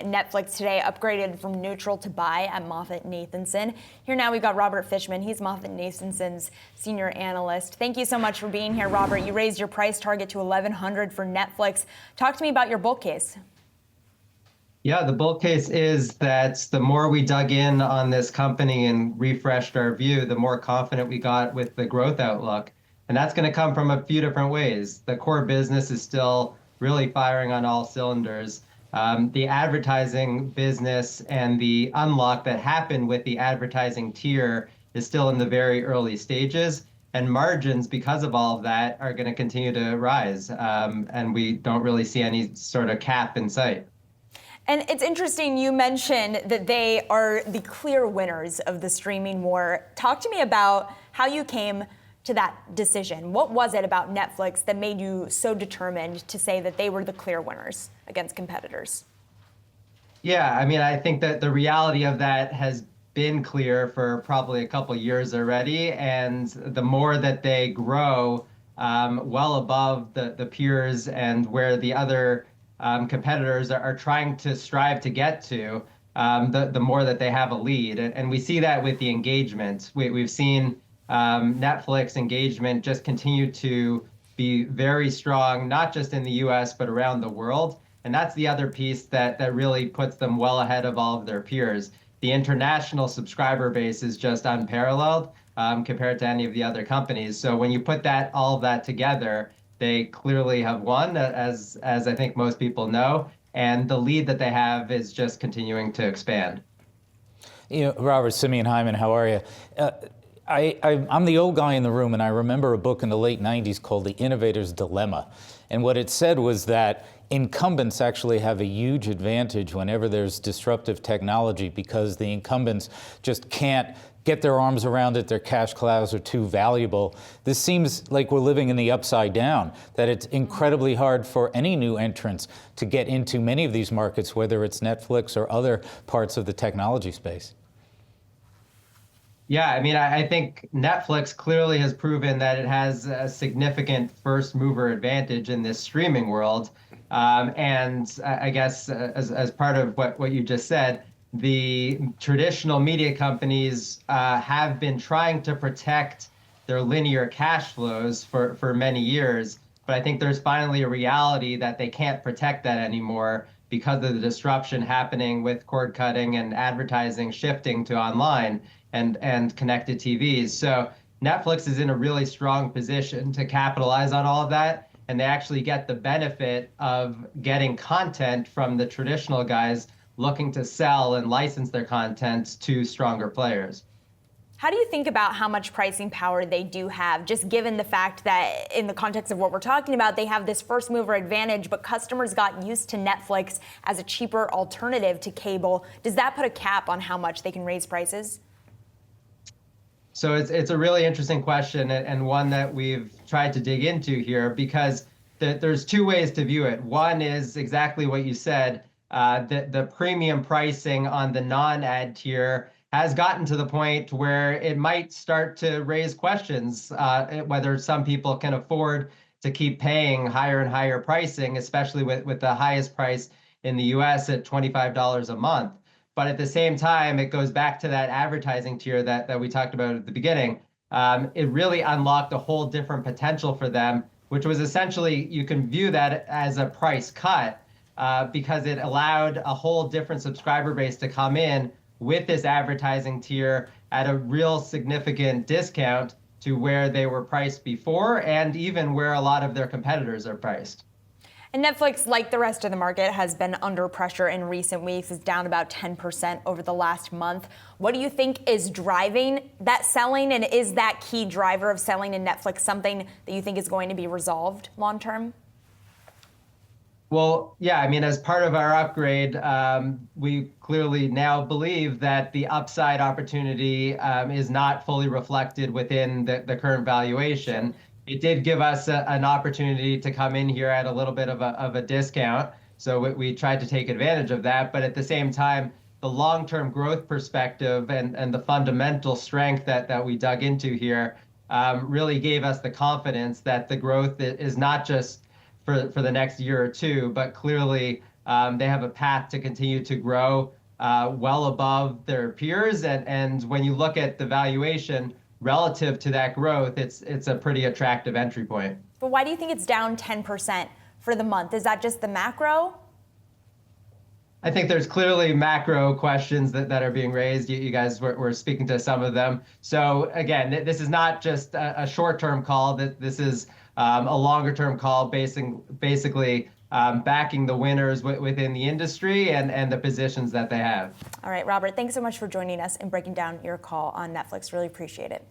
in Netflix today, upgraded from neutral to buy at MoffettNathanson. Here now we've got Robert Fishman. He's MoffettNathanson's senior analyst. Thank you so much for being here, Robert. You raised your price target to $1,100 for Netflix. Talk to me about your bull case. Yeah, the bull case is that the more we dug in on this company and refreshed our view, the more confident we got with the growth outlook. And that's going to come from a few different ways. The core business is still really firing on all cylinders. The advertising business and the unlock that happened with the advertising tier is still in the very early stages. And margins, because of all of that, are going to continue to rise. And we don't really see any sort of cap in sight. And it's interesting, you mentioned that they are the clear winners of the streaming war. Talk to me about how you came to that decision. What was it about Netflix that made you so determined to say that they were the clear winners against competitors? Yeah, I mean, I think that the reality of that has been clear for probably a couple years already. And the more that they grow well above the peers and where the other competitors are trying to strive to get to, the more that they have a lead. And we see that with the engagement. We've seen Netflix engagement just continue to be very strong, not just in the US, but around the world. And that's the other piece that really puts them well ahead of all of their peers. The international subscriber base is just unparalleled compared to any of the other companies. So when you put all of that together, they clearly have won, as I think most people know, and the lead that they have is just continuing to expand. You know, Robert, Simeon Hyman, how are you? I'm the old guy in the room, and I remember a book in the late 90s called The Innovator's Dilemma. And what it said was that incumbents actually have a huge advantage whenever there's disruptive technology because the incumbents just can't get their arms around it, their cash cows are too valuable. This seems like we're living in the upside down, that it's incredibly hard for any new entrants to get into many of these markets, whether it's Netflix or other parts of the technology space. Yeah, I mean, I think Netflix clearly has proven that it has a significant first mover advantage in this streaming world. And I guess as part of what you just said, the traditional media companies have been trying to protect their linear cash flows for many years. But I think there's finally a reality that they can't protect that anymore because of the disruption happening with cord cutting and advertising shifting to online and connected TVs. So Netflix is in a really strong position to capitalize on all of that. And they actually get the benefit of getting content from the traditional guys looking to sell and license their content to stronger players. How do you think about how much pricing power they do have, just given the fact that in the context of what we're talking about, they have this first mover advantage, but customers got used to Netflix as a cheaper alternative to cable? Does that put a cap on how much they can raise prices? So it's a really interesting question and one that we've tried to dig into here because there's two ways to view it. One is exactly what you said. The premium pricing on the non-ad tier has gotten to the point where it might start to raise questions whether some people can afford to keep paying higher and higher pricing, especially with the highest price in the US at $25 a month. But at the same time, it goes back to that advertising tier that we talked about at the beginning. It really unlocked a whole different potential for them, which was essentially, you can view that as a price cut because it allowed a whole different subscriber base to come in with this advertising tier at a real significant discount to where they were priced before and even where a lot of their competitors are priced. And Netflix, like the rest of the market, has been under pressure in recent weeks. It's down about 10% over the last month. What do you think is driving that selling? And is that key driver of selling in Netflix something that you think is going to be resolved long term? Well, yeah, I mean, as part of our upgrade, we clearly now believe that the upside opportunity is not fully reflected within the current valuation. It did give us an opportunity to come in here at a little bit of a discount. So we tried to take advantage of that. But at the same time, the long-term growth perspective and the fundamental strength that we dug into here really gave us the confidence that the growth is not just for the next year or two, but clearly They have a path to continue to grow well above their peers. And when you look at the valuation relative to that growth, it's a pretty attractive entry point. But why do you think it's down 10% for the month? Is that just the macro? I think there's clearly macro questions that are being raised. You guys were speaking to some of them. So again, this is not just a short-term call. This is a longer-term call, basically backing the winners within the industry and the positions that they have. All right, Robert, thanks so much for joining us and breaking down your call on Netflix. Really appreciate it.